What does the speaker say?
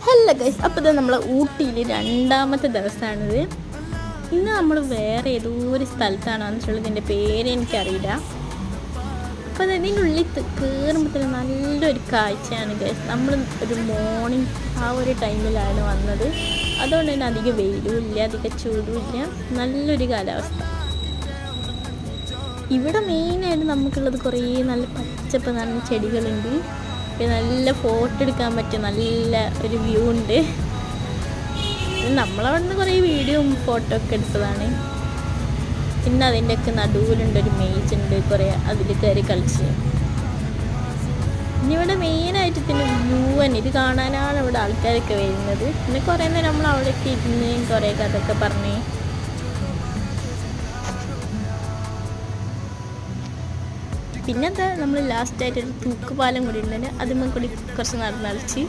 Hello guys, അപ്പോൾ നമ്മൾ ഊട്ടിയിൽ രണ്ടാമത്തെ ദിവസമാണിത്. ഇന്ന് നമ്മൾ വേറെ ഏതോ ഒരു സ്ഥലത്താണ് വന്നിട്ടുള്ളത്. ഇതിൻ്റെ പേര് എനിക്കറിയില്ല. അപ്പോൾ അതിൻ്റെ ഉള്ളിൽ കയറുമ്പോൾ തന്നെ നല്ലൊരു കാഴ്ചയാണ് ഗൈസ്. നമ്മൾ ഒരു മോർണിംഗ് ആ ഒരു ടൈമിലാണ് വന്നത്. അതുകൊണ്ട് തന്നെ അധികം വെയിലും ഇല്ല, അധികം ചൂടും ഇല്ല, നല്ലൊരു കാലാവസ്ഥ. ഇവിടെ മെയിനായിട്ട് നമുക്കുള്ളത് കുറേ നല്ല പച്ചപ്പ് നിറഞ്ഞ ചെടികളുണ്ട്. പിന്നെ നല്ല ഫോട്ടോ എടുക്കാൻ പറ്റിയ നല്ല ഒരു വ്യൂ ഉണ്ട്. നമ്മളവിടെ നിന്ന് കുറേ വീഡിയോയും ഫോട്ടോ ഒക്കെ എടുത്തതാണ്. പിന്നെ അതിൻ്റെയൊക്കെ നടുവിലുണ്ടൊരു മേജ് ഉണ്ട്, കുറേ അതിൽ കയറി കളിച്ച്. ഇനി ഇവിടെ മെയിനായിട്ട് ഇതിൻ്റെ വ്യൂ തന്നെ, ഇത് കാണാനാണ് ഇവിടെ ആൾക്കാരൊക്കെ വരുന്നത്. പിന്നെ കുറേ നേരം നമ്മൾ അവിടെയൊക്കെ ഇരുന്ന് കുറേ കഥയൊക്കെ പറഞ്ഞ് പിന്നെ എന്താ നമ്മൾ ലാസ്റ്റായിട്ടൊരു തൂക്കുപാലം കൂടി ഉണ്ടെങ്കിൽ അതിന്മേൽ കൂടി കുറച്ച് നടന്നളിച്ച്